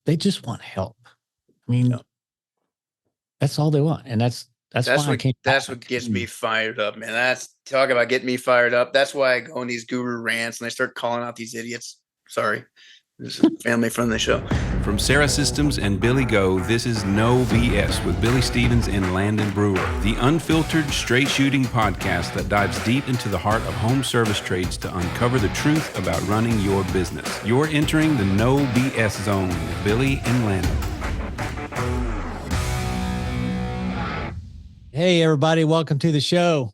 they just want help. I mean, Yeah. that's all they want. And that's why I came That's what back. gets me fired up, man. That's talk about getting me fired up. That's why I go on these guru rants and I start calling out these idiots. Sorry. This is a family friendly show. From Sarah Systems and Billy Go, this is No B.S. with Billy Stevens and Landon Brewer, the unfiltered, straight-shooting podcast that dives deep into the heart of home service trades to uncover the truth about running your business. You're entering the No B.S. zone with Billy and Landon. Hey, everybody. Welcome to the show.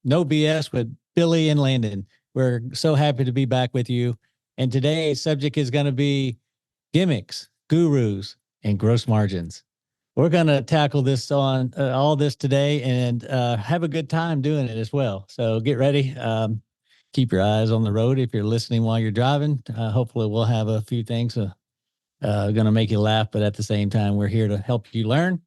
No BS with Billy and Landon. We're so happy to be back with you. And today's subject is going to be gimmicks, gurus, and gross margins. We're going to tackle this on all this today and have a good time doing it as well. So get ready. Keep your eyes on the road if you're listening while you're driving. Hopefully we'll have a few things going to make you laugh, but at the same time, we're here to help you learn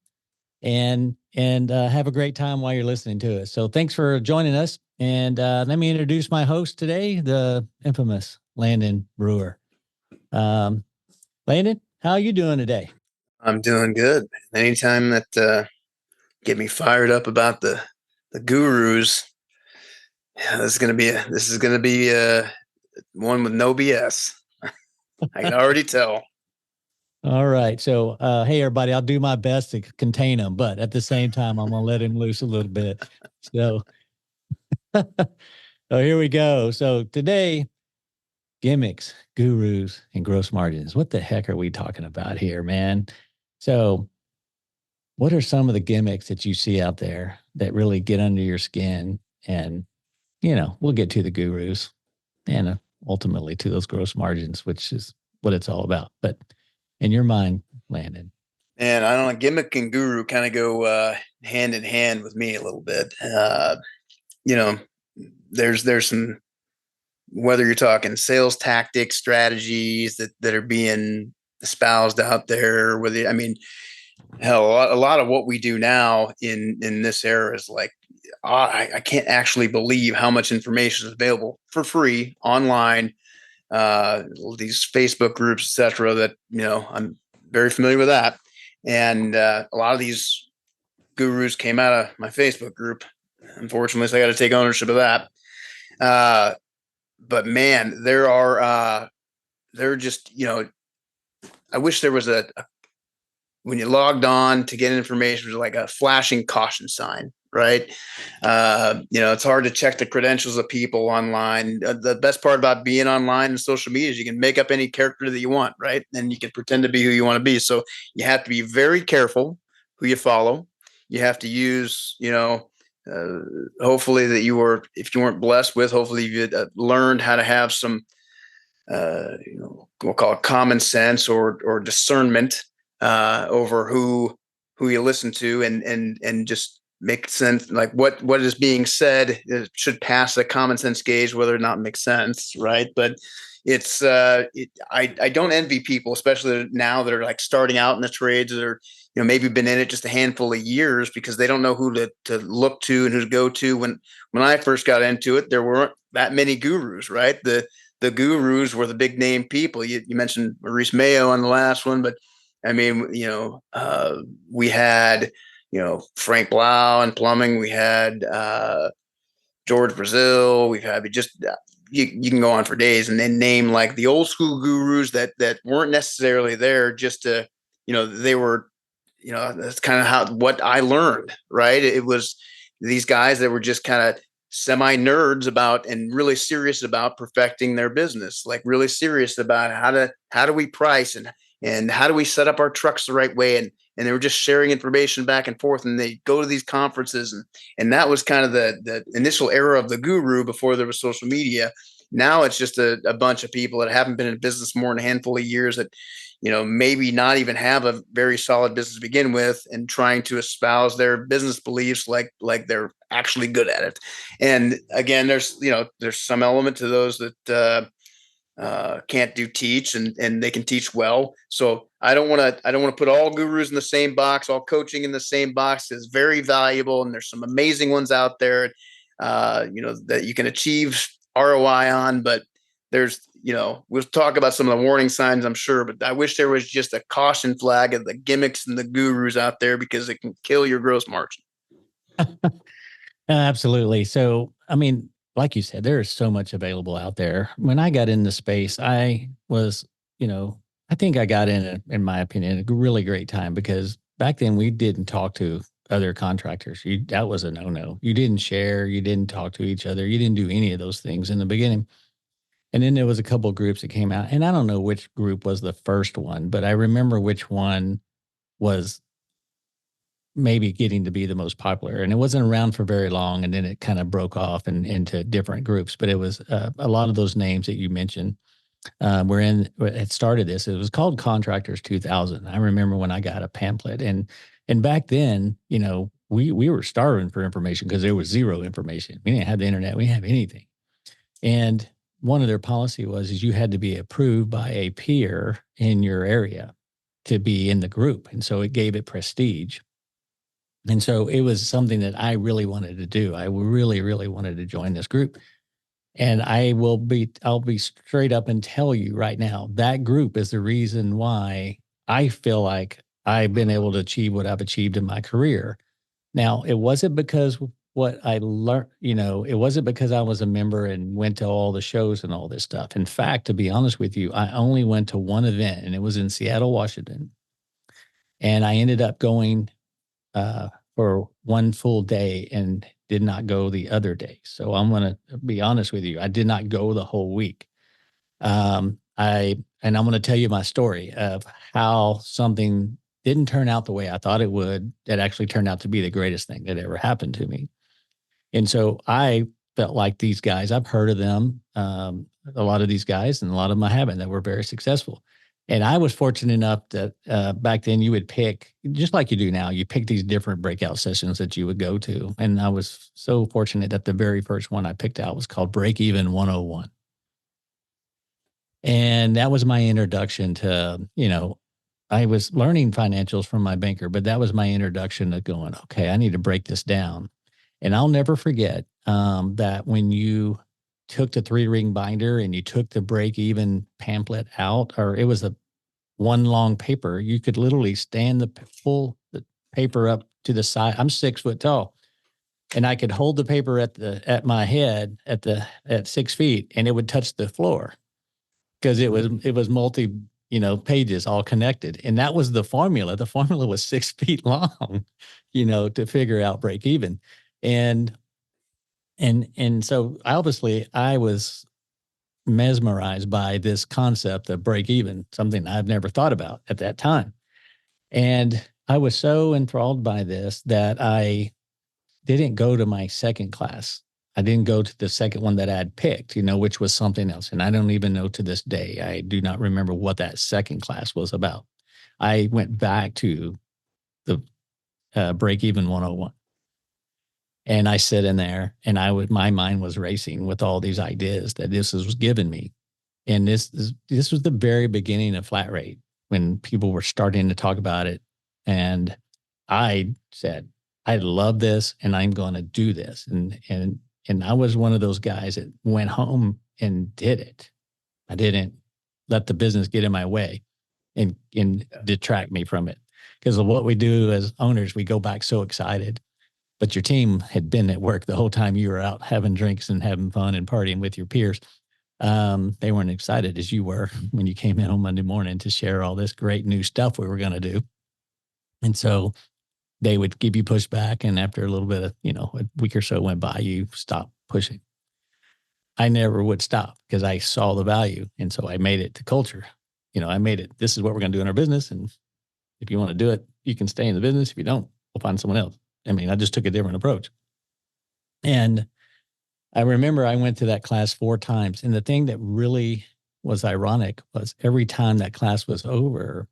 and have a great time while you're listening to it. So thanks for joining us. And let me introduce my host today, the infamous Landon Brewer. Landon, how are you doing today? I'm doing good. Anytime that get me fired up about the gurus, this is gonna be one with no BS. I can already tell. All right. So, hey, everybody, I'll do my best to contain him, but at the same time, I'm going to let him loose a little bit. So, here we go. So today, gimmicks, gurus, and gross margins. What the heck are we talking about here, man? So what are some of the gimmicks that you see out there that really get under your skin? And, we'll get to the gurus and ultimately to those gross margins, which is what it's all about. But in your mind, Landon? And I don't know, gimmick and guru kind of go hand in hand with me a little bit. There's some, whether you're talking sales tactics, strategies that are being espoused out there, hell, a lot of what we do now in this era is like, I can't actually believe how much information is available for free online. These Facebook groups, etc. That I'm very familiar with that, and a lot of these gurus came out of my Facebook group. Unfortunately, so I got to take ownership of that. But man, they're just I wish there was a when you logged on to get information, it was like a flashing caution sign. Right. It's hard to check the credentials of people online. The best part about being online and social media is you can make up any character that you want. Right. And you can pretend to be who you want to be. So you have to be very careful who you follow. You have to use, hopefully that if you weren't blessed with, hopefully you learned how to have some, we'll call it common sense or discernment over who you listen to and just make sense, like what is being said should pass a common sense gauge, whether or not it makes sense, right? But it's I don't envy people, especially now that are like starting out in the trades that are maybe been in it just a handful of years, because they don't know who to look to and who to go to. When I first got into it, there weren't that many gurus, right? The gurus were the big name people. You mentioned Maurice Mayo on the last one, but I mean, we had Frank Blau in plumbing. We had George Brazil. We've had just you can go on for days and then name like the old school gurus that weren't necessarily there just to they were that's kind of what I learned, right? It was these guys that were just kind of semi nerds about and really serious about perfecting their business, like really serious about how do we price and how do we set up our trucks the right way, and they were just sharing information back and forth, and they go to these conferences, and that was kind of the initial era of the guru before there was social media. Now it's just a bunch of people that haven't been in business more than a handful of years that maybe not even have a very solid business to begin with, and trying to espouse their business beliefs like they're actually good at it. And again, there's some element to those that can't teach and they can teach well. So I don't want to put all gurus in the same box, all coaching in the same box. Is very valuable, and there's some amazing ones out there that you can achieve ROI on, but there's, we'll talk about some of the warning signs, I'm sure, but I wish there was just a caution flag of the gimmicks and the gurus out there, because it can kill your gross margin. Absolutely. So, I mean, like you said, there is so much available out there. When I got into space, I was, I think I got in my opinion, a really great time, because back then we didn't talk to other contractors. That was a no-no. You didn't share, you didn't talk to each other. You didn't do any of those things in the beginning. And then there was a couple of groups that came out, and I don't know which group was the first one, but I remember which one was maybe getting to be the most popular, and it wasn't around for very long. And then it kind of broke off into different groups, but it was a lot of those names that you mentioned it started this. It was called Contractors 2000. I remember when I got a pamphlet, and back then, we were starving for information because there was zero information. We didn't have the internet. We didn't have anything. And one of their policy is you had to be approved by a peer in your area to be in the group. And so it gave it prestige. And so it was something that I really wanted to do. I really, really wanted to join this group. And I'll be straight up and tell you right now, that group is the reason why I feel like I've been able to achieve what I've achieved in my career. Now, it wasn't because what I learned, it wasn't because I was a member and went to all the shows and all this stuff. In fact, to be honest with you, I only went to one event, and it was in Seattle, Washington. And I ended up going for one full day and did not go the other day. So I'm going to be honest with you. I did not go the whole week. And I'm going to tell you my story of how something didn't turn out the way I thought it would. That actually turned out to be the greatest thing that ever happened to me. And so I felt like these guys, I've heard of them, a lot of these guys, and a lot of them I haven't, that were very successful. And I was fortunate enough that back then you would pick, just like you do now, you pick these different breakout sessions that you would go to. And I was so fortunate that the very first one I picked out was called Break Even 101. And that was my introduction to, I was learning financials from my banker, but that was my introduction to going, okay, I need to break this down. And I'll never forget that when you took the 3-ring binder and you took the break even pamphlet out, or it was one long paper, you could literally stand pull the paper up to the side. I'm 6 foot tall, and I could hold the paper at my head at 6 feet, and it would touch the floor because it was multi, pages all connected. And that was the formula. The formula was 6 feet long, to figure out break even. And so obviously I was mesmerized by this concept of break even, something I've never thought about at that time. And I was so enthralled by this that I didn't go to my second class. I didn't go to the second one that I had picked, which was something else. And I don't even know to this day. I do not remember what that second class was about. I went back to the Break Even 101. And I sit in there, and my mind was racing with all these ideas that this was giving me. And this was the very beginning of flat rate, when people were starting to talk about it. And I said, I love this, and I'm going to do this. And I was one of those guys that went home and did it. I didn't let the business get in my way and detract me from it. Because of what we do as owners, we go back so excited. But your team had been at work the whole time you were out having drinks and having fun and partying with your peers. They weren't excited as you were when you came in on Monday morning to share all this great new stuff we were going to do. And so they would give you pushback. And after a little bit of, a week or so went by, you stopped pushing. I never would stop because I saw the value. And so I made it to culture. I made it, this is what we're going to do in our business. And if you want to do it, you can stay in the business. If you don't, we'll find someone else. I just took a different approach. And I remember I went to that class 4 times. And the thing that really was ironic was every time that class was over,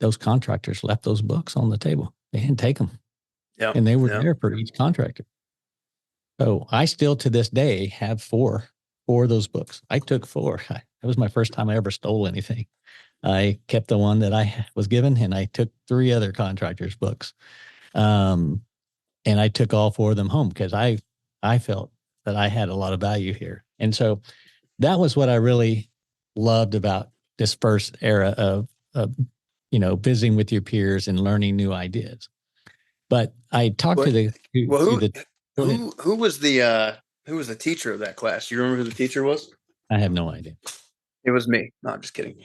those contractors left those books on the table. They didn't take them. Yeah. And they were there for each contractor. So I still to this day have 4 of those books. I took 4. That was my first time I ever stole anything. I kept the one that I was given, and I took 3 other contractors' books. And I took all 4 of them home because I felt that I had a lot of value here. And so that was what I really loved about this first era of visiting with your peers and learning new ideas. But I talked Well, to the well, go ahead. who was the teacher of that class? You remember who the teacher was? I have no idea. It was me. No, I'm just kidding.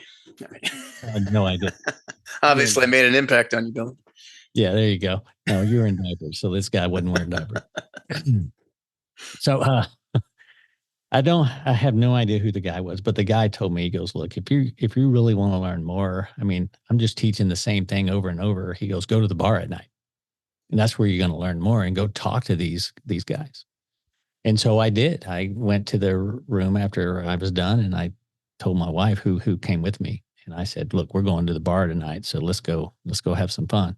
I had no idea. Obviously, I made an impact on you, Bill. Yeah, there you go. No, you were in diapers, so this guy wasn't wearing diapers. So I have no idea who the guy was, but the guy told me, he goes, look, if you really want to learn more, I mean, I'm just teaching the same thing over and over. He goes, go to the bar at night. And that's where you're going to learn more, and go talk to these guys. And so I did. I went to the room after I was done, and I told my wife who came with me. And I said, look, we're going to the bar tonight. So let's go have some fun.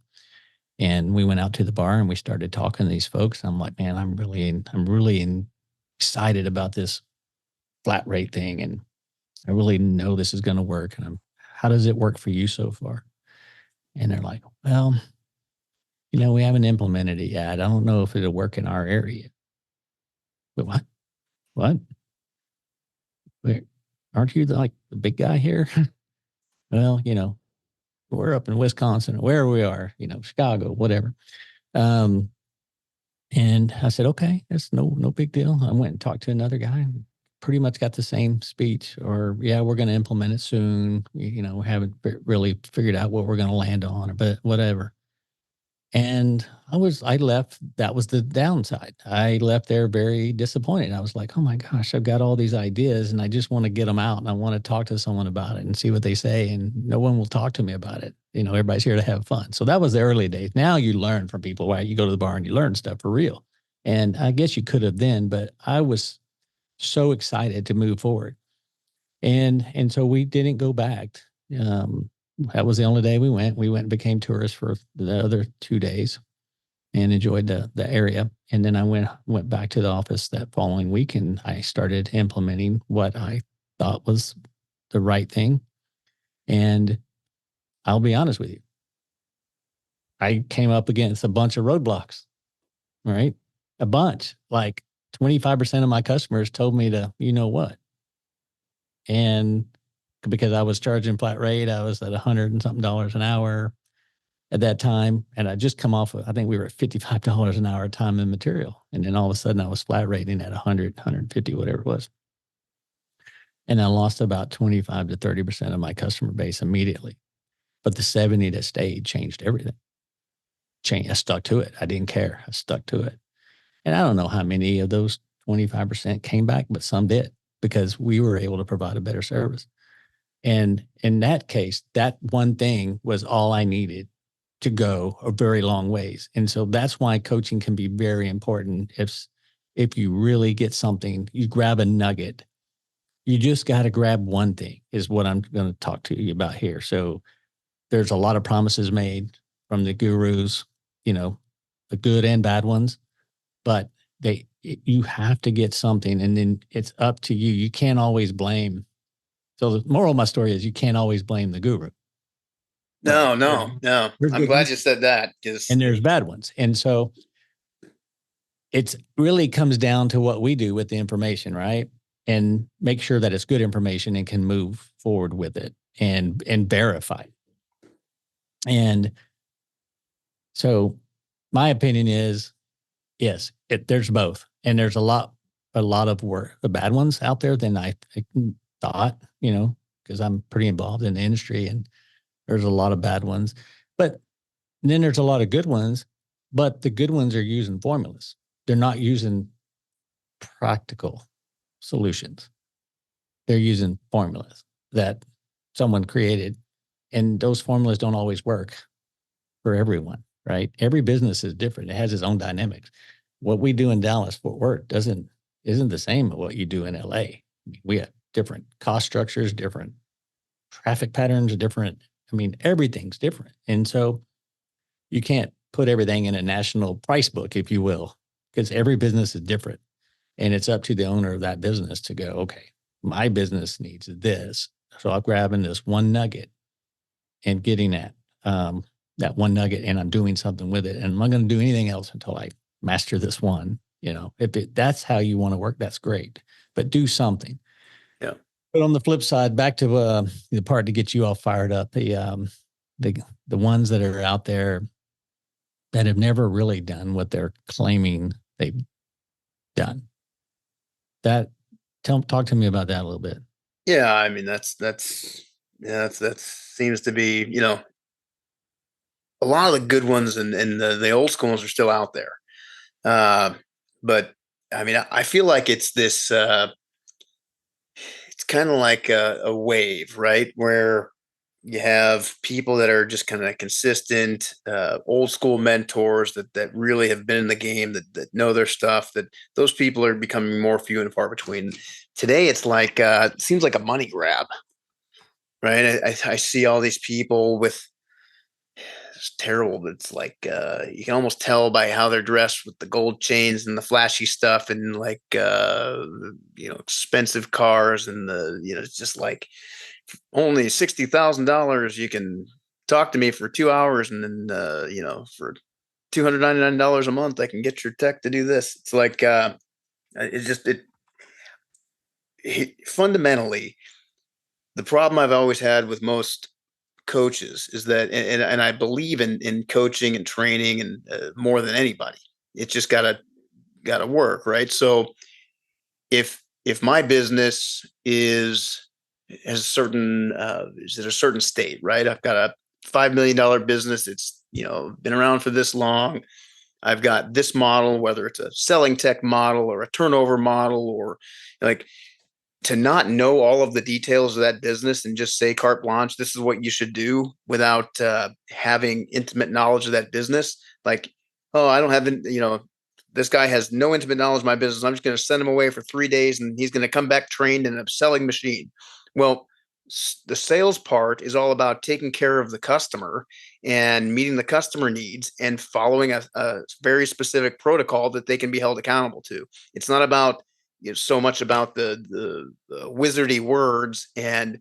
And we went out to the bar and we started talking to these folks. I'm like, man, I'm really excited about this flat rate thing. And I really know this is going to work. And how does it work for you so far? And they're like, well, we haven't implemented it yet. I don't know if it'll work in our area. But what? Wait, aren't you the big guy here? Well, we're up in Wisconsin or wherever we are, Chicago, whatever. And I said, okay, that's no big deal. I went and talked to another guy, pretty much got the same speech, or, yeah, we're going to implement it soon. We haven't really figured out what we're going to land on, but whatever. And I left. That was the downside. I left there very disappointed. I was like, oh my gosh, I've got all these ideas and I just want to get them out, and I want to talk to someone about it and see what they say. And no one will talk to me about it. Everybody's here to have fun. So that was the early days. Now you learn from people, right? You go to the bar and you learn stuff for real. And I guess you could have then, but I was so excited to move forward. And so we didn't go back. That was the only day we went. We went and became tourists for the other 2 days and enjoyed the area. And then I went back to the office that following week, and I started implementing what I thought was the right thing. And I'll be honest with you, I came up against a bunch of roadblocks, right? A bunch. Like 25% of my customers told me to, what? And because I was charging flat rate, I was at $100 and something an hour at that time. And I just come off of, I think we were at $55 an hour time and material. And then all of a sudden I was flat rating at 100, 150, whatever it was. And I lost about 25 to 30% of my customer base immediately. But the 70 that stayed changed everything. I stuck to it. I didn't care. I stuck to it. And I don't know how many of those 25% came back, but some did, because we were able to provide a better service. And in that case, that one thing was all I needed to go a very long ways. And so that's why coaching can be very important. If you really get something, you grab a nugget. You just got to grab one thing, is what I'm going to talk to you about here. So there's a lot of promises made from the gurus, the good and bad ones, but you have to get something, and then it's up to you. You can't always blame. So the moral of my story is you can't always blame the guru. No. I'm glad you said that. And there's bad ones. And so it really comes down to what we do with the information, right? And make sure that it's good information and can move forward with it and verify. And so my opinion is, yes, there's both. And there's a lot of work, the bad ones out there than I thought, because I'm pretty involved in the industry, and there's a lot of bad ones. But then there's a lot of good ones, but the good ones are using formulas. They're not using practical solutions. They're using formulas that someone created, and those formulas don't always work for everyone, right? Every business is different. It has its own dynamics. What we do in Dallas, Fort Worth isn't the same as what you do in LA. We have different cost structures, different traffic patterns, everything's different. And so you can't put everything in a national price book, if you will, because every business is different. And it's up to the owner of that business to go, okay, my business needs this. So I'm grabbing this one nugget and getting that one nugget, and I'm doing something with it. And I'm not going to do anything else until I master this one. If that's how you want to work, that's great. But do something. Yeah. But on the flip side, back to the part to get you all fired up, the ones that are out there that have never really done what they're claiming they've done. Talk to me about that a little bit. Yeah, I mean that seems to be, a lot of the good ones and the old school ones are still out there. But I mean, I feel like it's this. It's kind of like a wave, right? Where you have people that are just kind of consistent, old school mentors that really have been in the game, that know their stuff. That those people are becoming more few and far between. Today, it's like it seems like a money grab, right? I see all these people with, it's terrible, but it's like you can almost tell by how they're dressed with the gold chains and the flashy stuff and like expensive cars and it's just like only $60,000 you can talk to me for 2 hours and then for $299 a month I can get your tech to do this. It's like fundamentally the problem I've always had with most coaches is that, and I believe in coaching and training and more than anybody, it's just gotta work, right? So if my business is at a certain state, right? I've got a $5 million business. It's been around for this long. I've got this model, whether it's a selling tech model or a turnover model, or like, to not know all of the details of that business and just say carte blanche, this is what you should do without having intimate knowledge of that business. Like, oh, I don't have, this guy has no intimate knowledge of my business. I'm just going to send him away for 3 days and he's going to come back trained in a selling machine. Well, the sales part is all about taking care of the customer and meeting the customer needs and following a very specific protocol that they can be held accountable to. It's not about so much about the wizardy words and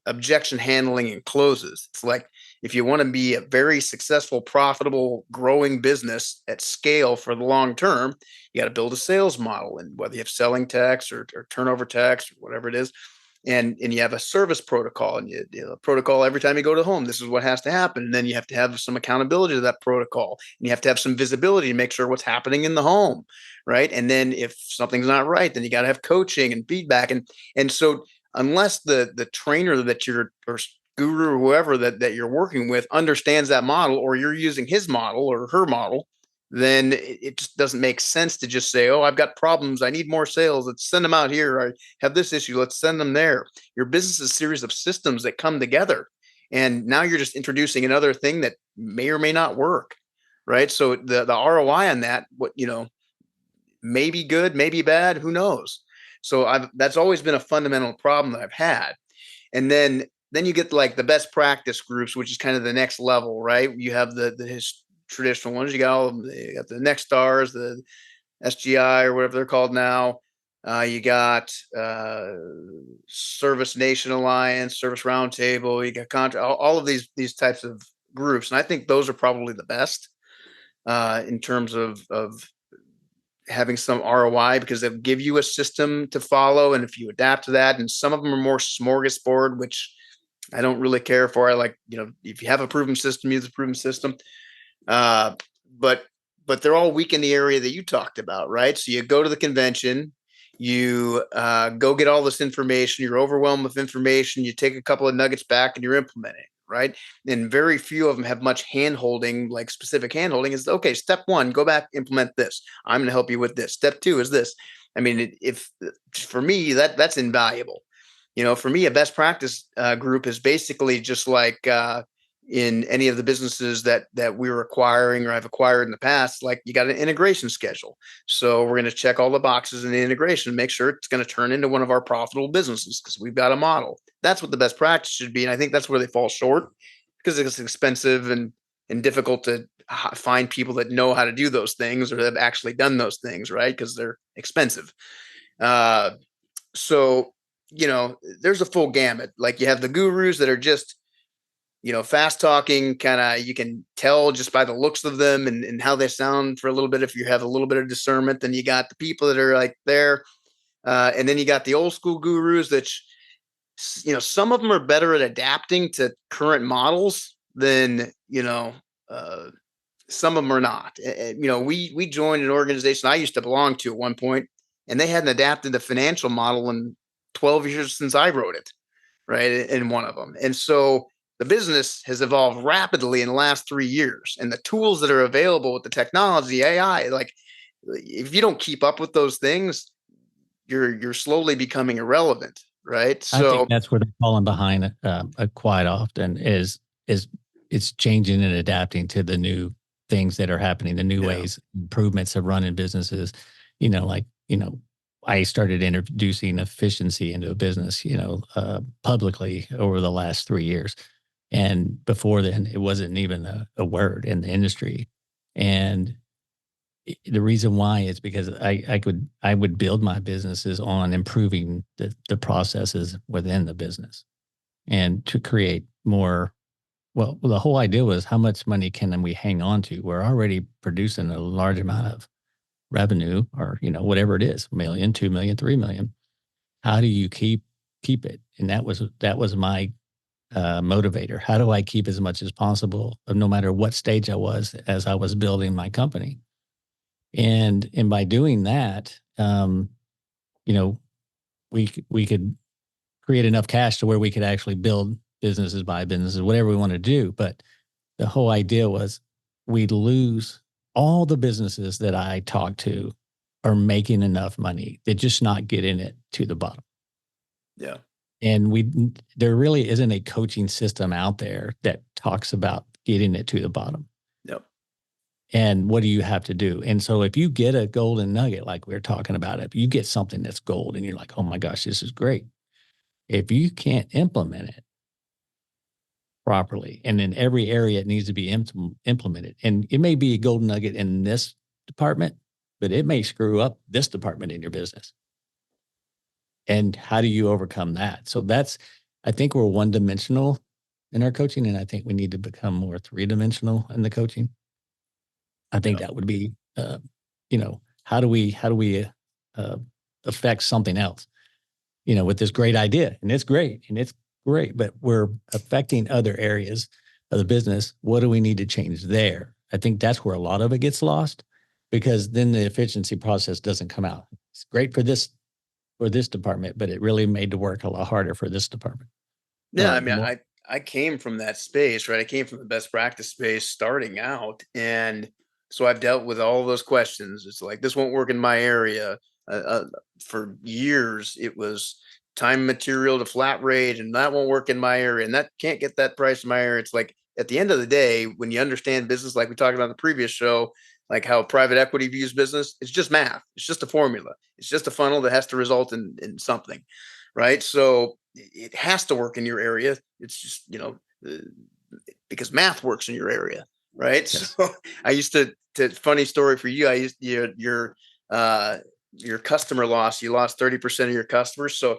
objection handling and closes. It's like, if you want to be a very successful, profitable, growing business at scale for the long term, you got to build a sales model, and whether you have selling tax or turnover tax or whatever it is, and you have a service protocol, and you protocol every time you go to home, this is what has to happen. And then you have to have some accountability to that protocol, and you have to have some visibility to make sure what's happening in the home, right? And then if something's not right, then you got to have coaching and feedback. And so unless the trainer that you're, or guru or whoever that you're working with understands that model, or you're using his model or her model, then it just doesn't make sense to just say, oh, I've got problems, I need more sales, let's send them out here. I have this issue, let's send them there. Your business is a series of systems that come together. And now you're just introducing another thing that may or may not work, right? So the ROI on that, may be good, maybe bad, who knows? So that's always been a fundamental problem that I've had. And then you get like the best practice groups, which is kind of the next level, right? You have the traditional ones. You got the Next Stars, the SGI or whatever they're called now. You got Service Nation Alliance, Service Roundtable. You got all of these types of groups, and I think those are probably the best in terms of having some ROI, because they'll give you a system to follow, and if you adapt to that, and some of them are more smorgasbord, which I don't really care for. I like, if you have a proven system, use a proven system. But they're all weak in the area that you talked about, right? So you go to the convention, you go get all this information, you're overwhelmed with information, you take a couple of nuggets back and you're implementing, right? And very few of them have much hand-holding, like specific hand-holding. Is, okay, step one, go back, implement this. I'm going to help you with this. Step two is this. I mean, for me, that's invaluable. For me, a best practice group is basically just like in any of the businesses that we're acquiring or I've acquired in the past, like you got an integration schedule. So we're going to check all the boxes in the integration, make sure it's going to turn into one of our profitable businesses because we've got a model. That's what the best practice should be. And I think that's where they fall short, because it's expensive and difficult to find people that know how to do those things or have actually done those things, right? Because they're expensive. So, there's a full gamut. Like you have the gurus that are just, fast talking, kind of, you can tell just by the looks of them and how they sound for a little bit. If you have a little bit of discernment, then you got the people that are like there. And then you got the old school gurus that some of them are better at adapting to current models than, some of them are not. We joined an organization I used to belong to at one point, and they hadn't adapted the financial model in 12 years since I wrote it, right? In one of them. And so the business has evolved rapidly in the last 3 years, and the tools that are available with the technology, AI, like if you don't keep up with those things, you're slowly becoming irrelevant, right? I think So that's where they're falling behind quite often is it's changing and adapting to the new things that are happening, the new ways, improvements of running businesses. I started introducing efficiency into a business, publicly over the last 3 years. And before then, it wasn't even a word in the industry. And the reason why is because I would build my businesses on improving the processes within the business and to create more. Well, the whole idea was how much money can we hang on to? We're already producing a large amount of revenue, or whatever it is, 1 million, 2 million, 3 million. How do you keep it? And that was my motivator. How do I keep as much as possible, no matter what stage I was as I was building my company? And by doing that, we could create enough cash to where we could actually build businesses, buy businesses, whatever we want to do. But the whole idea was we'd lose all the businesses that I talked to are making enough money. They're just not getting it to the bottom. Yeah. And there really isn't a coaching system out there that talks about getting it to the bottom. Yep. And what do you have to do? And so if you get a golden nugget, like we're talking about, if you get something that's gold and you're like, oh my gosh, this is great. If you can't implement it properly, and in every area it needs to be implemented, and it may be a golden nugget in this department, but it may screw up this department in your business. And how do you overcome that? So I think we're one-dimensional in our coaching, and I think we need to become more three-dimensional in the coaching. I think that would be, how do we affect something else, with this great idea, and it's great, but we're affecting other areas of the business. What do we need to change there? I think that's where a lot of it gets lost, because then the efficiency process doesn't come out. It's great for this department, but it really made the work a lot harder for this department. Yeah. I came from that space, right? I came from the best practice space starting out. And so I've dealt with all those questions. It's like, this won't work in my area. For years, it was time material to flat rate, and that won't work in my area, and that can't get that price in my area. It's like, at the end of the day, when you understand business, like we talked about in the previous show, like how private equity views business, it's just math. It's just a formula. It's just a funnel that has to result in something, right? So it has to work in your area. It's just, because math works in your area, right? Yes. So I used to funny story for you. I used your customer loss. You lost 30% of your customers. So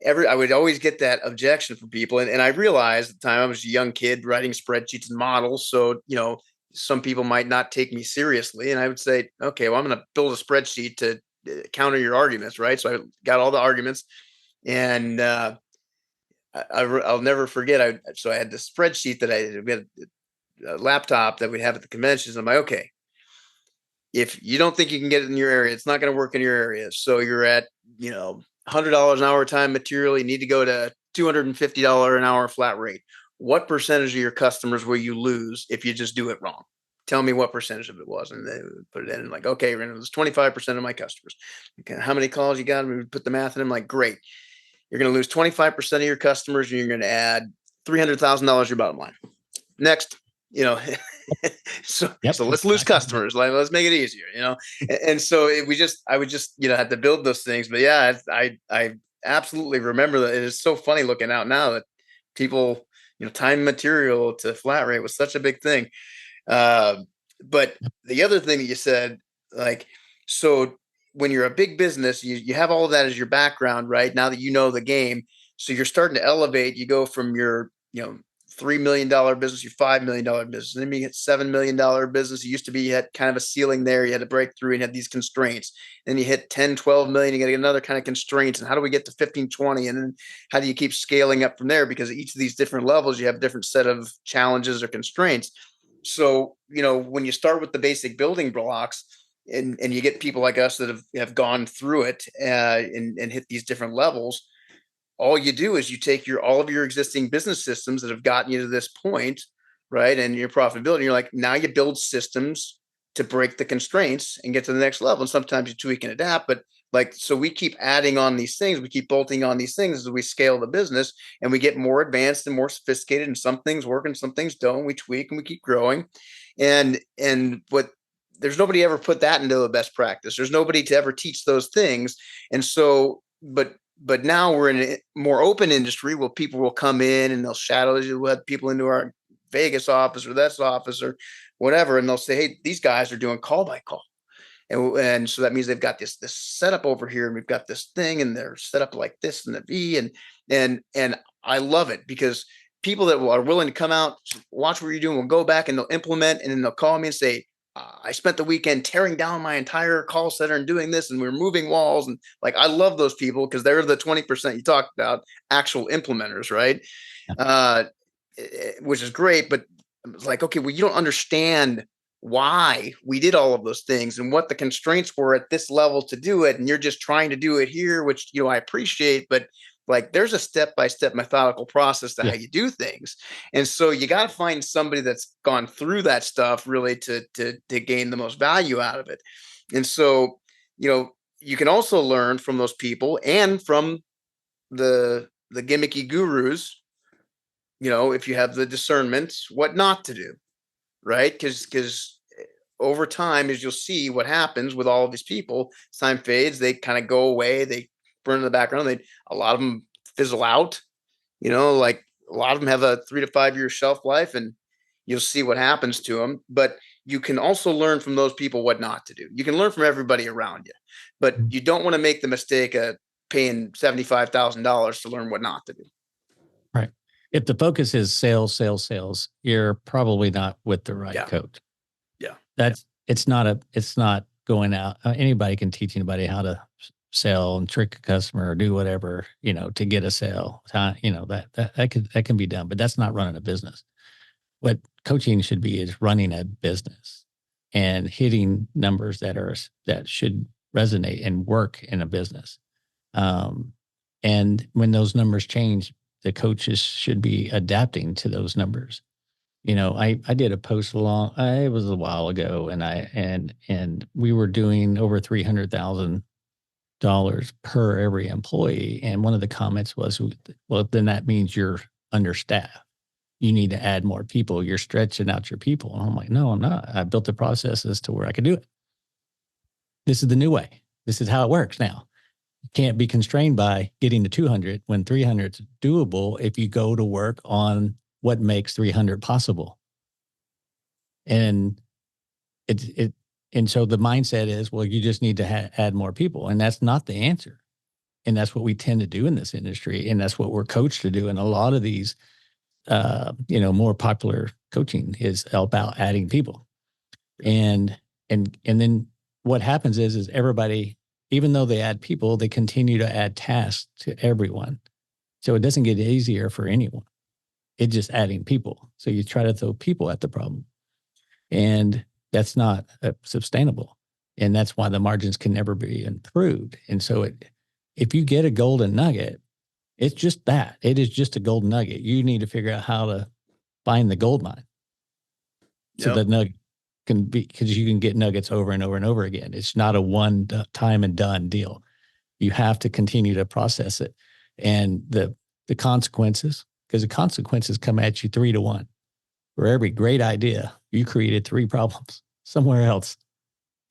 I would always get that objection from people. And I realized at the time I was a young kid writing spreadsheets and models. So, some people might not take me seriously. And I would say, okay, well, I'm going to build a spreadsheet to counter your arguments. Right. So I got all the arguments, and I'll never forget. I had this spreadsheet that we had a laptop that we'd have at the conventions. I'm like, okay, if you don't think you can get it in your area, it's not going to work in your area. So you're at, $100 an hour time material. You need to go to $250 an hour flat rate. What percentage of your customers will you lose if you just do it wrong? Tell me what percentage of it was. And they would put it in, and like, okay, it was 25% of my customers. Okay, how many calls you got? And we would put the math in. I'm like, great. You're going to lose 25% of your customers, and you're going to add $300,000 your bottom line. Next, so let's lose customers. Like, let's make it easier, And so I would just, have to build those things. But yeah, I absolutely remember that. It is so funny looking out now that people, time material to flat rate was such a big thing. But the other thing that you said, like, so when you're a big business, you have all of that as your background, right? Now that you know the game, so you're starting to elevate. You go from your, $3 million business, your $5 million business. And then you get $7 million business. It used to be, you had kind of a ceiling there. You had to break through and had these constraints. Then you hit 10, 12 million, you got to get another kind of constraints. And how do we get to 15, 20? And then how do you keep scaling up from there? Because each of these different levels, you have different set of challenges or constraints. So, when you start with the basic building blocks, and you get people like us that have gone through it and hit these different levels, all you do is you take all of your existing business systems that have gotten you to this point, right? And your profitability, you're like, now you build systems to break the constraints and get to the next level. And sometimes you tweak and adapt, but so we keep adding on these things, we keep bolting on these things as we scale the business, and we get more advanced and more sophisticated, and some things work and some things don't. We tweak and we keep growing. And what there's nobody ever put that into a best practice. There's nobody to ever teach those things. And so, but now we're in a more open industry where people will come in and they'll shadow, we'll have people into our Vegas office or this office or whatever. And they'll say, hey, these guys are doing call by call. And so that means they've got this setup over here, and we've got this thing, and they're set up like this and the V. And I love it, because people that are willing to come out, watch what you're doing, will go back and they'll implement, and then they'll call me and say, I spent the weekend tearing down my entire call center and doing this, and we're moving walls. And I love those people, because they're the 20% you talked about, actual implementers, right? Which is great. But it's like, okay, well, you don't understand why we did all of those things and what the constraints were at this level to do it. And you're just trying to do it here, which, I appreciate, but there's a step-by-step methodical process to how you do things. And so you got to find somebody that's gone through that stuff really to gain the most value out of it. And so, you can also learn from those people and from the gimmicky gurus, if you have the discernment, what not to do, right? Because over time, as you'll see what happens with all of these people, as time fades, they kind of go away, they burn in the background. A lot of them fizzle out, a lot of them have a 3 to 5 year shelf life, and you'll see what happens to them. But you can also learn from those people what not to do. You can learn from everybody around you, but you don't want to make the mistake of paying $75,000 to learn what not to do. Right. If the focus is sales, you're probably not with the right coach. Yeah. It's not going out. Anybody can teach anybody how to sell and trick a customer or do whatever, to get a sale. That can be done, but that's not running a business. What coaching should be is running a business and hitting numbers that should resonate and work in a business. And when those numbers change, the coaches should be adapting to those numbers. I did a post it was a while ago, and we were doing over $300,000 per every employee. And one of the comments was, well, then that means you're understaffed. You need to add more people. You're stretching out your people. And I'm like, no, I'm not. I built the processes to where I can do it. This is the new way. This is how it works now. You can't be constrained by getting to 200 when 300 is doable if you go to work on what makes 300 possible. And and so the mindset is, well, you just need to add more people. And that's not the answer. And that's what we tend to do in this industry. And that's what we're coached to do. And a lot of these, more popular coaching is about adding people. And then what happens is everybody, even though they add people, they continue to add tasks to everyone. So it doesn't get easier for anyone. It's just adding people. So you try to throw people at the problem. And that's not sustainable. And that's why the margins can never be improved. And so if you get a golden nugget, it's just that. It is just a golden nugget. You need to figure out how to find the gold mine. So that nugget can be, because you can get nuggets over and over and over again. It's not a one time and done deal. You have to continue to process it. And the consequences, because the consequences come at you 3 to 1. For every great idea, you created 3 problems somewhere else.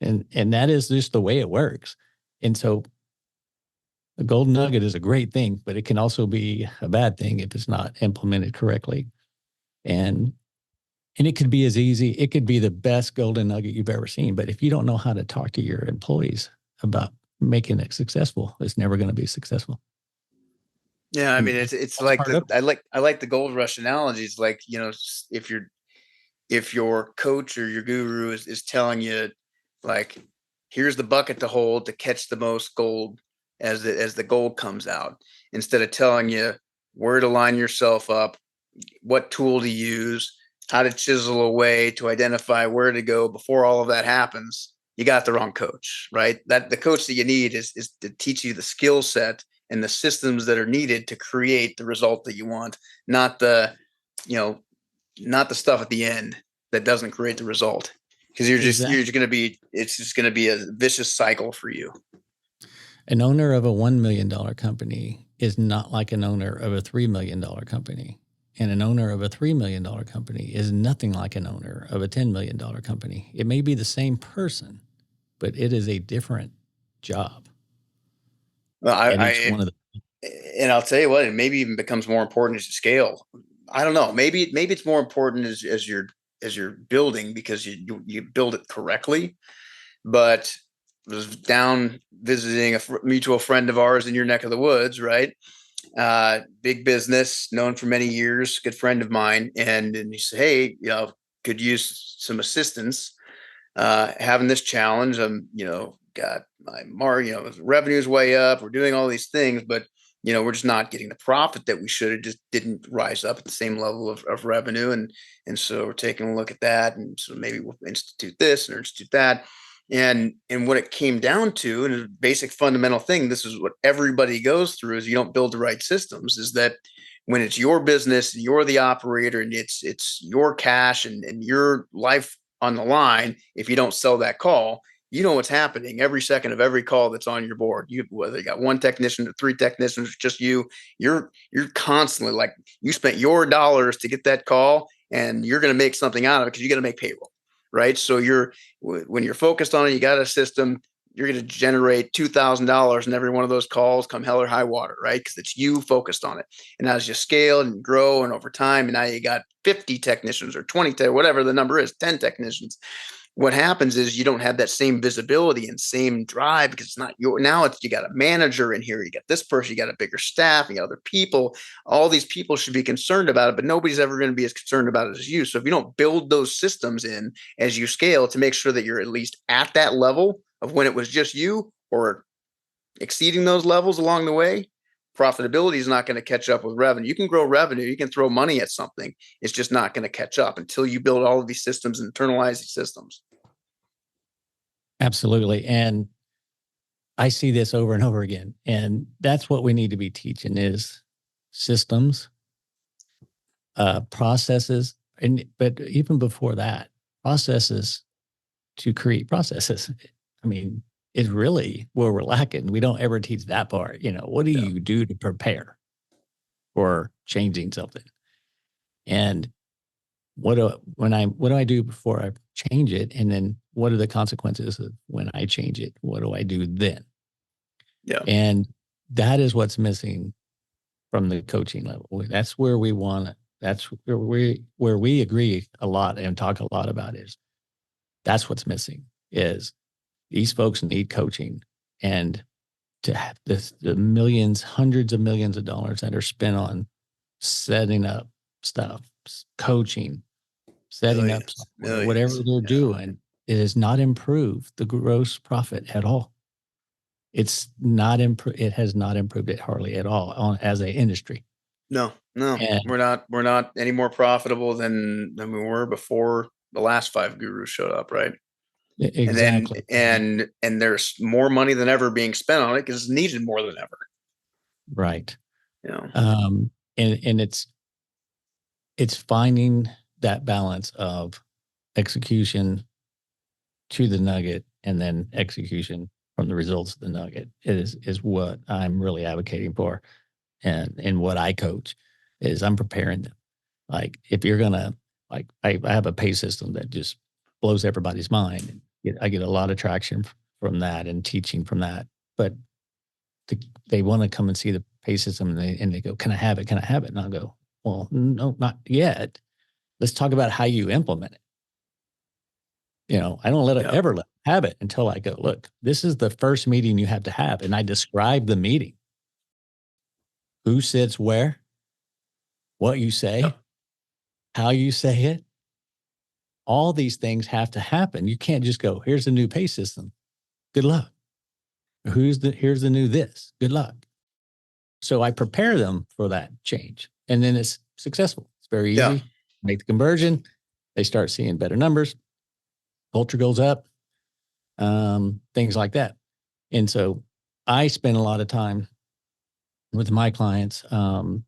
And that is just the way it works. And so the golden nugget is a great thing, but it can also be a bad thing if it's not implemented correctly. And it could be as easy, it could be the best golden nugget you've ever seen. But if you don't know how to talk to your employees about making it successful, it's never going to be successful. Yeah, I And mean, it's that's like part of it. I like the gold rush analogy. It's like, if your coach or your guru is telling you, like, here's the bucket to hold to catch the most gold as the gold comes out, instead of telling you where to line yourself up, what tool to use, how to chisel away to identify where to go before all of that happens, you got the wrong coach, right? That the coach that you need is to teach you the skill set and the systems that are needed to create the result that you want, not the, you know, not the stuff at the end that doesn't create the result. Because Exactly. you're just going to be, it's just going to be a vicious cycle for you. An owner of a $1 million company is not like an owner of a $3 million company. And an owner of a $3 million company is nothing like an owner of a $10 million company. It may be the same person, but it is a different job. Well, And each one of the and I'll tell you what, it maybe even becomes more important as you scale. I don't know. Maybe it's more important as you're building, because you build it correctly. But I was down visiting a mutual friend of ours in your neck of the woods, right? Big business, known for many years, good friend of mine, and he said, "Hey, could use some assistance having this challenge. I'm, got revenue's way up. We're doing all these things, but we're just not getting the profit that we should. It just didn't rise up at the same level of revenue, and so we're taking a look at that, and so maybe we'll institute this or institute that." And what it came down to, and a basic fundamental thing, this is what everybody goes through, is you don't build the right systems, is that when it's your business and you're the operator and it's your cash and your life on the line, if you don't sell that call, you know what's happening every second of every call that's on your board. Whether you got one technician or three technicians, or just you're constantly, like, you spent your dollars to get that call, and you're going to make something out of it because you got to make payroll, right? So when you're focused on it, you got a system, you're going to generate $2,000 in every one of those calls, come hell or high water, right? Because it's you focused on it. And as you scale and grow, and over time, and now you got 50 technicians or 20, whatever the number is, 10 technicians, what happens is you don't have that same visibility and same drive, because it's not your, now it's, you got a manager in here, you got this person, you got a bigger staff, you got other people. All these people should be concerned about it, but nobody's ever going to be as concerned about it as you. So if you don't build those systems in as you scale to make sure that you're at least at that level of when it was just you, or exceeding those levels along the way, profitability is not going to catch up with revenue. You can grow revenue, you can throw money at something. It's just not going to catch up until you build all of these systems and internalize these systems. Absolutely. And I see this over and over again. And that's what we need to be teaching, is systems, processes. But even before that, processes to create processes. I mean, is really where we're lacking. We don't ever teach that part. What do you do to prepare for changing something? And what do I do before I change it? And then what are the consequences of when I change it? What do I do then? Yeah. And that is what's missing from the coaching level. That's where we want it. That's where we agree a lot and talk a lot about, is that's what's missing, is these folks need coaching. And to have the millions, hundreds of millions of dollars that are spent on setting up stuff, coaching, setting up software, whatever they're doing, it has not improved the gross profit at all. It's not it has not improved it hardly at all as an industry. No, And we're not any more profitable than we were before the last 5 gurus showed up, right? exactly. And there's more money than ever being spent on it because it's needed more than ever. Right. Yeah. And it's finding that balance of execution to the nugget, and then execution from the results of the nugget is what I'm really advocating for. And what I coach is I'm preparing them. Like, if you're gonna, like, I have a pay system that just blows everybody's mind. I get a lot of traction from that and teaching from that. But they want to come and see the pay system, and they go, "Can I have it? Can I have it?" And I'll go, "Well, no, not yet. Let's talk about how you implement it." I don't ever let them have it until I go, "Look, this is the first meeting you have to have," and I describe the meeting. who sits where, what you say, how you say it. All these things have to happen. You can't just go, here's the new pay system. Good luck. Here's the new this. Good luck. So I prepare them for that change. And then it's successful. It's very easy. Yeah. Make the conversion. They start seeing better numbers. Culture goes up. Things like that. And so I spend a lot of time with my clients, and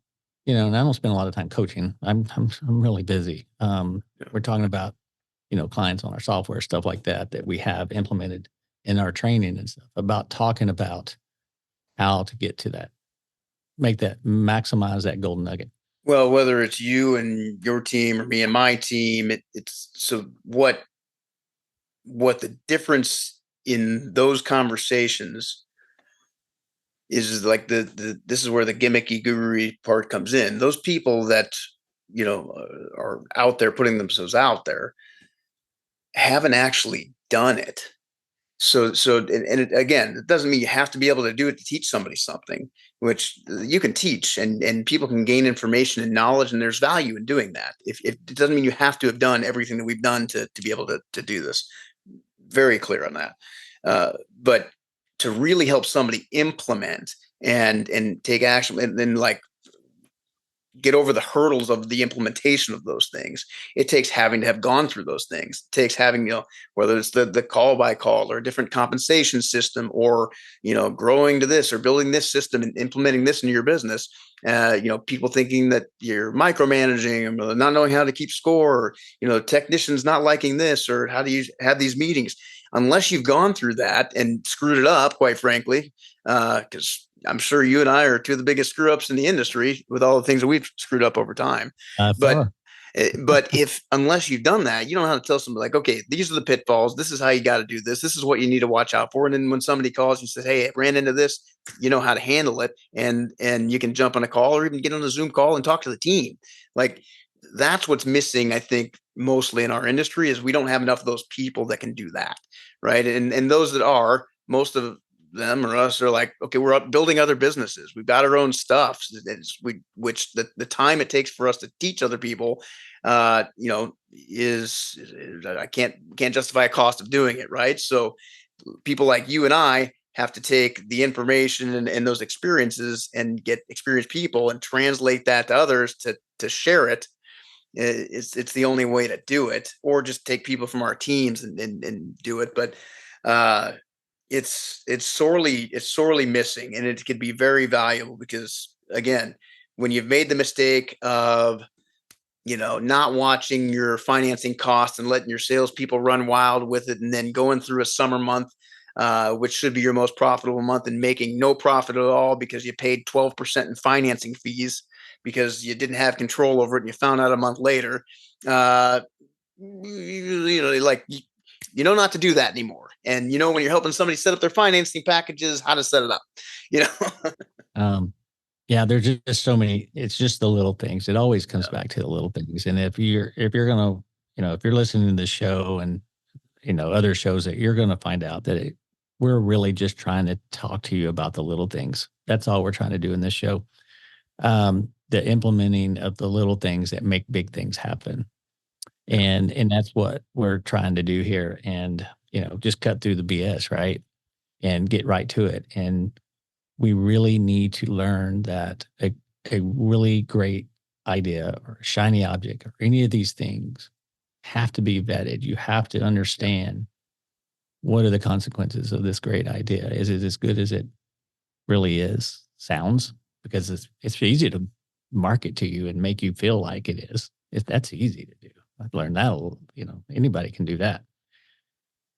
I don't spend a lot of time coaching. I'm really busy. We're talking about, clients on our software, stuff like that we have implemented in our training and stuff, about talking about how to get to that, maximize that golden nugget. Well, whether it's you and your team or me and my team, it's so what the difference in those conversations is like this is where the gimmicky guru part comes in. Those people that, are out there putting themselves out there haven't actually done it. So, again, it doesn't mean you have to be able to do it to teach somebody something, which you can teach and people can gain information and knowledge, and there's value in doing that. If it doesn't mean you have to have done everything that we've done to be able to do this. Very clear on that. But to really help somebody implement and take action and then like get over the hurdles of the implementation of those things, it takes having to have gone through those things. It takes having, whether it's the call by call or a different compensation system or, growing to this or building this system and implementing this into your business. People thinking that you're micromanaging or not knowing how to keep score, or, technicians not liking this or how to have these meetings. Unless you've gone through that and screwed it up, quite frankly, because I'm sure you and I are two of the biggest screw ups in the industry with all the things that we've screwed up over time. But unless you've done that, you don't know how to tell somebody like, okay, these are the pitfalls. This is how you got to do this. This is what you need to watch out for. And then when somebody calls and says, hey, I ran into this, you know how to handle it. And you can jump on a call or even get on a Zoom call and talk to the team. Like that's what's missing, I think, mostly in our industry is we don't have enough of those people that can do that. Right. And those that are, most of them or us are like, okay, we're up building other businesses. We've got our own stuff. Which the time it takes for us to teach other people, is I can't justify a cost of doing it. Right. So people like you and I have to take the information and those experiences and get experienced people and translate that to others to share it. It's the only way to do it, or just take people from our teams and do it. But, it's sorely missing, and it could be very valuable because again, when you've made the mistake of, not watching your financing costs and letting your salespeople run wild with it, and then going through a summer month, which should be your most profitable month, and making no profit at all because you paid 12% in financing fees because you didn't have control over it and you found out a month later, you know not to do that anymore. And when you're helping somebody set up their financing packages, how to set it up. Yeah, there's just so many. It's just the little things. It always comes back to the little things. And if you're gonna, if you're listening to this show and other shows, that you're gonna find out that we're really just trying to talk to you about the little things. That's all we're trying to do in this show. The implementing of the little things that make big things happen. And that's what we're trying to do here. And, just cut through the BS, right? And get right to it. And we really need to learn that a really great idea or shiny object or any of these things have to be vetted. You have to understand what are the consequences of this great idea. Is it as good as it really sounds? Because it's easy to market to you and make you feel like it is. That's easy to do. I've learned that, anybody can do that.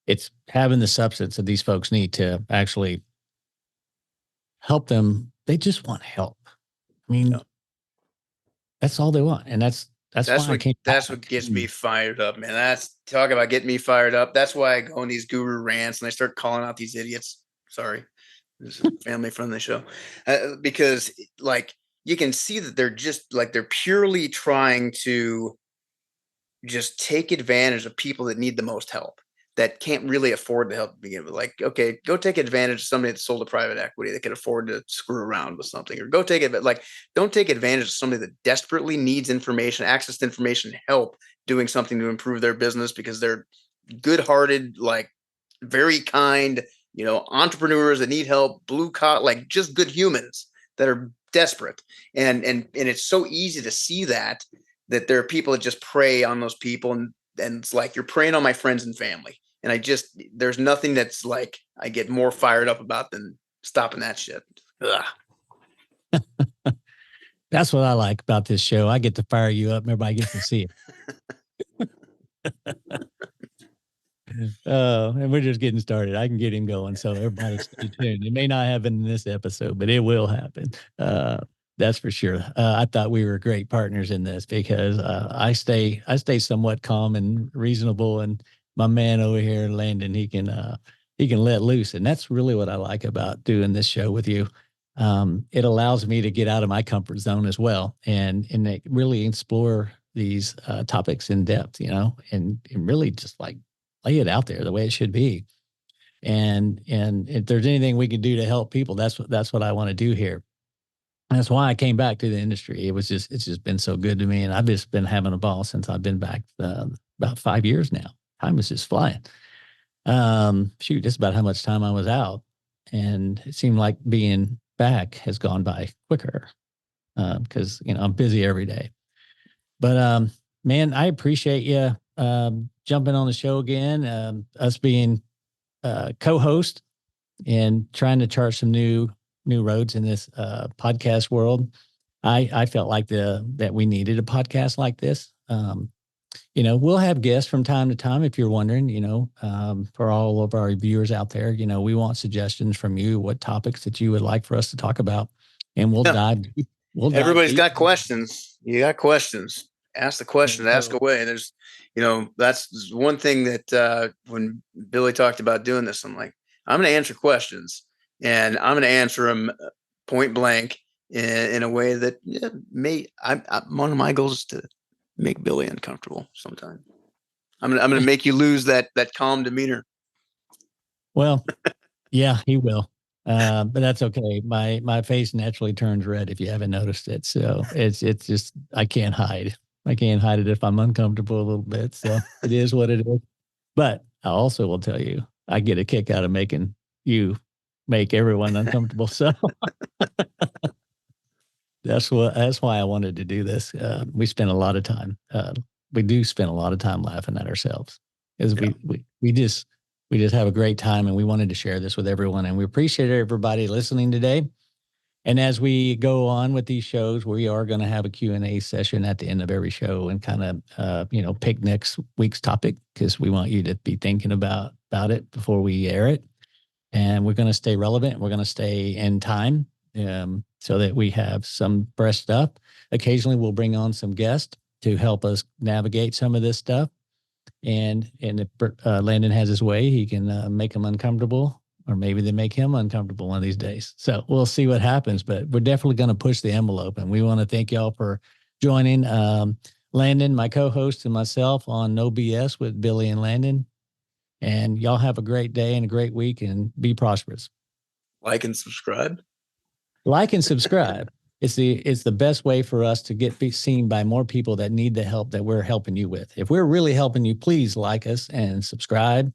It's having the substance that these folks need to actually help them. They just want help. I mean, that's all they want. And that's what gets me fired up, man. That's talk about getting me fired up. That's why I go on these guru rants and I start calling out these idiots. Sorry. This is a family friendly show. Because like you can see that they're purely trying to just take advantage of people that need the most help. that can't really afford the help to begin with. Like, okay, go take advantage of somebody that sold to private equity that can afford to screw around with something, or go take it, but like, don't take advantage of somebody that desperately needs information, access to information, help doing something to improve their business because they're good-hearted, like very kind, entrepreneurs that need help, blue collar, like just good humans that are desperate. And it's so easy to see that there are people that just prey on those people. And it's like, you're preying on my friends and family. And there's nothing that's like, I get more fired up about than stopping that shit. Ugh. That's what I like about this show. I get to fire you up and everybody gets to see it. And we're just getting started. I can get him going. So everybody stay tuned. It may not happen in this episode, but it will happen. That's for sure. I thought we were great partners in this because I stay somewhat calm and reasonable, and my man over here, Landon, he can let loose, and that's really what I like about doing this show with you. It allows me to get out of my comfort zone as well, and really explore these topics in depth, and really just like lay it out there the way it should be. And if there's anything we can do to help people, that's what I want to do here. And that's why I came back to the industry. It's just been so good to me. And I've just been having a ball since I've been back about 5 years now. Time is just flying. That's about how much time I was out. And it seemed like being back has gone by quicker because, I'm busy every day. But, man, I appreciate you jumping on the show again, us being co-host and trying to chart some new roads in this podcast world. I felt like that we needed a podcast like this. We'll have guests from time to time. If you're wondering, for all of our viewers out there, we want suggestions from you, what topics that you would like for us to talk about, and we'll dive. Everybody's got questions. You got questions. Ask the question. Ask away. There's, that's one thing that when Billy talked about doing this, I'm like, I'm going to answer questions. And I'm going to answer them point blank in a way that one of my goals is to make Billy uncomfortable sometime. I'm going to make you lose that calm demeanor. Well, yeah, he will. But that's okay. My face naturally turns red if you haven't noticed it. So it's just, I can't hide. I can't hide it if I'm uncomfortable a little bit. So it is what it is. But I also will tell you, I get a kick out of making you make everyone uncomfortable. So that's why I wanted to do this. We spend a lot of time. We do spend a lot of time laughing at ourselves because we just have a great time, and we wanted to share this with everyone. And we appreciate everybody listening today. And as we go on with these shows, we are going to have a Q&A session at the end of every show and kind of, pick next week's topic because we want you to be thinking about it before we air it. And we're going to stay relevant. We're going to stay in time so that we have some fresh stuff. Occasionally, we'll bring on some guests to help us navigate some of this stuff. And if Landon has his way, he can make them uncomfortable, or maybe they make him uncomfortable one of these days. So we'll see what happens. But we're definitely going to push the envelope. And we want to thank y'all for joining Landon, my co-host, and myself on No B.S. with Billy and Landon. And y'all have a great day and a great week, and be prosperous. Like and subscribe. Like and subscribe. It's the best way for us to be seen by more people that need the help that we're helping you with. If we're really helping you, please like us and subscribe,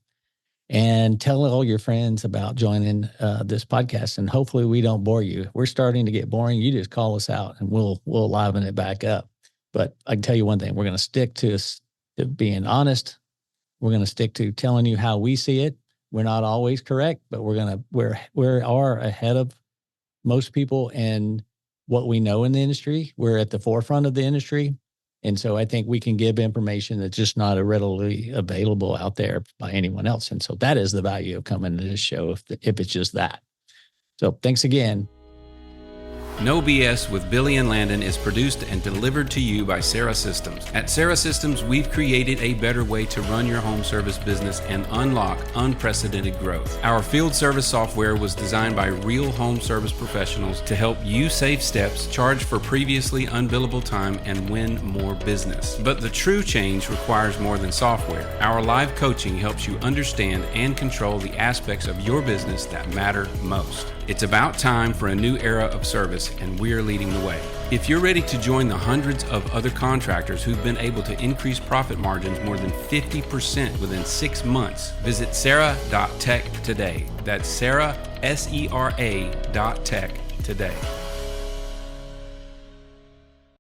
and tell all your friends about joining this podcast. And hopefully we don't bore you. We're starting to get boring. You just call us out, and we'll liven it back up. But I can tell you one thing: we're going to stick to being honest. We're going to stick to telling you how we see it. We're not always correct, but we are ahead of most people in what we know in the industry. We're at the forefront of the industry. And so I think we can give information that's just not readily available out there by anyone else. And so that is the value of coming to this show, if it's just that. So thanks again. No B.S. with Billy and Landon is produced and delivered to you by Sarah Systems. At Sarah Systems, we've created a better way to run your home service business and unlock unprecedented growth. Our field service software was designed by real home service professionals to help you save steps, charge for previously unbillable time, and win more business. But the true change requires more than software. Our live coaching helps you understand and control the aspects of your business that matter most. It's about time for a new era of service, and we're leading the way. If you're ready to join the hundreds of other contractors who've been able to increase profit margins more than 50% within 6 months, visit sarah.tech today. That's Sarah, SERA.tech today.